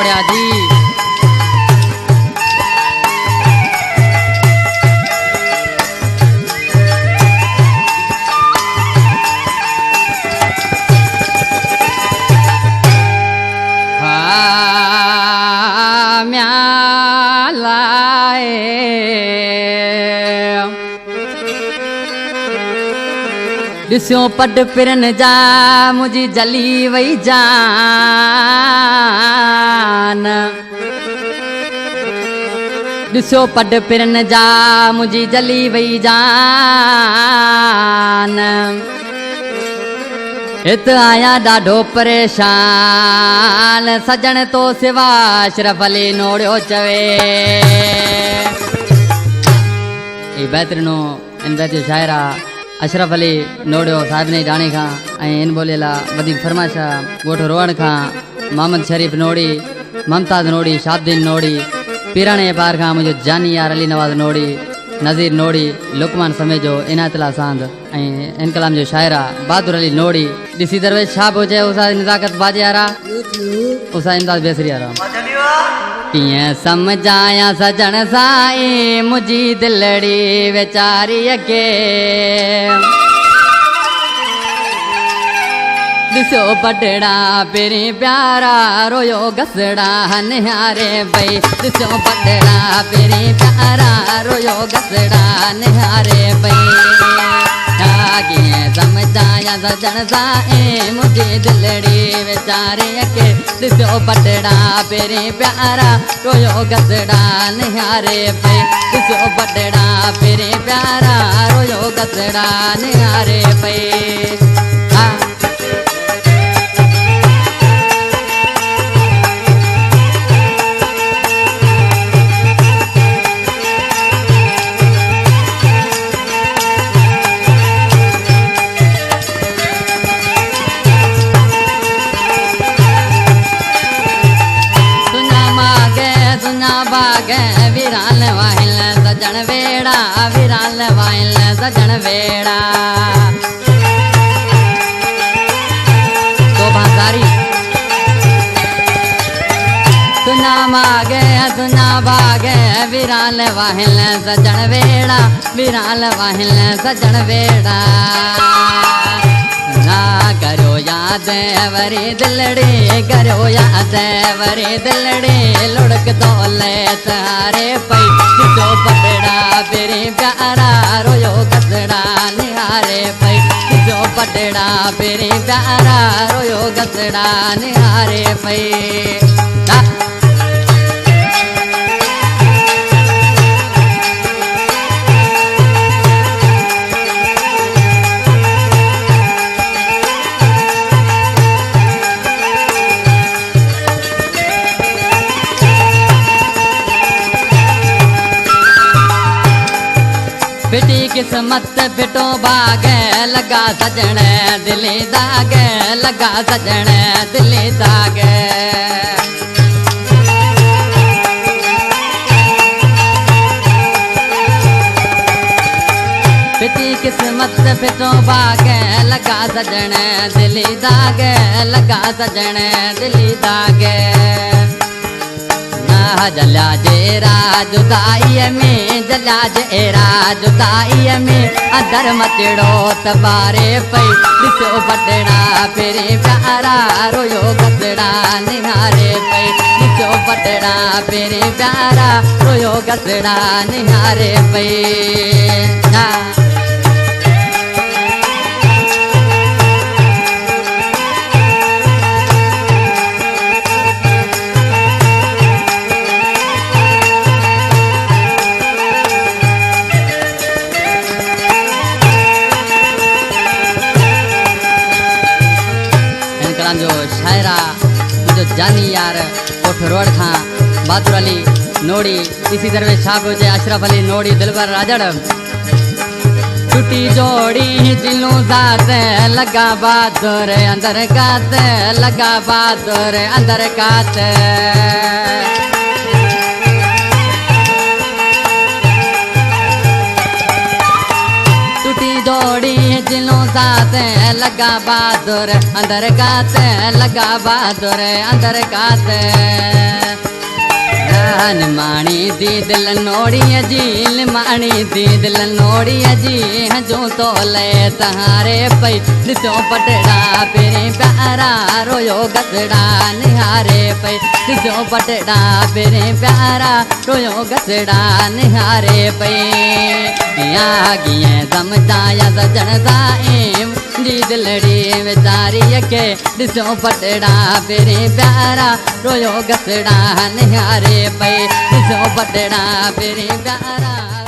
नोड़िया जी। दिस्यो per Piran जा मुझी जली वही जान। दिस्यो पड पिरन जा मुझी जली वही जान। इत आया ॾाढो परेशान सजण तो सिवा अशरफ अली नोड़ियो चवे। बेहतरीनो इन बैत शायरा अशरफ अली नोड़ियो साहिब ने जाने खां इन बोलेला वधिक फरमाइशा गोठ रोहण खां मोहम्मद शरीफ नोड़ी, ममताज नोड़ी, शाहद्दीन नोड़ी, पीराने पार खां मुझे जानी यार अली नवाज नोड़ी, नज़ीर नोड़ी, लुकमान समेजो, इनायतला सांद इन कलाम जो शायरा बहादुर अली नोड़ी। दिसी दरवेश छाप हो जाए उसा नज़ाकत बाजे यारा उसा इमदाद बेसरी यारा। किए समझाया सजन साई मुझी दिलड़ी बेचारी अगे। दिसो पटड़ा पेरी प्यारा रोयो घसड़ा निहारे भई। दिसो पटड़ा पेरी प्यारा रोयो घसड़ा निहारे भई। किए समझाया सजन साई मुझी दिलड़ी बेचारे अके। दिसो पटड़ा पेरी प्यारा रोयो घसड़ा निहारे भई। दिसो पटड़ा पेरी प्यारा रोयो घसड़ा निहारे भई। विराल वाहिल सजन वेड़ा, विराल वाहिल सजन वेड़ा। तो बाजारी सुना भागे विराल वाहिल सजन वेड़ा, विराल वाहिल सजन वेड़ा। ना करो याद वरी दिलड़ी, करो याद वरी दिलड़ी लुढ़क तोले तारे पई। दिसो पटड़ा पेरी प्यारा रोयो घसड़ा निहारे पई। दिसो पटड़ा पेरी प्यारा रोयो घसड़ा निहारे पई। बेटी किस्मत बिटो बाग लगा सजण दिले दाग, लगा सजण दिले दाग। बेटी किस्मत बिटो बाग लगा सजण दिले दाग, लगा सजण दिले दाग। जला जेरा जुदाई में, जला जेरा जुदाई में अदर मचड़ो तबारे पई। दिसो पटड़ा पेरे प्यारा रोयो घसड़ा निहारे पई। दिसो पटड़ा पेरे प्यारा रोयो घसड़ा निहारे पई। जो शायरा जो जानी यार कोठ रोड खां बहादुर अली नोड़ी, इसी दरवेश छाप हो जाए अशरफ अली नोड़ी, दिलबर राजड़। टूटी जोड़ी दिलों साथ लगा बहादुर अंदर कात, लगा बहादुर अंदर कात। टूटी जोड़ी दिलों साथ लगा बहादुर अंदर गाते लगा बहादुर अंदर गाते माणी दी दिल नोड़ी अजी माणी दी दिल नोड़ी अजी हजू तो ले तहारे पई दिसो पटड़ा पेरे प्यारा रोयो गसड़ा निहारे पई दिसो पटड़ा पेरे प्यारा रोयो गसड़ा निहारे पई आगिए दम जाया सजन साईं जी दिलड़ी बेचारी के दिसो पटड़ा पेरे प्यारा रोयो गसड़ा निहारे पई दिसो पटड़ा पेरे प्यारा।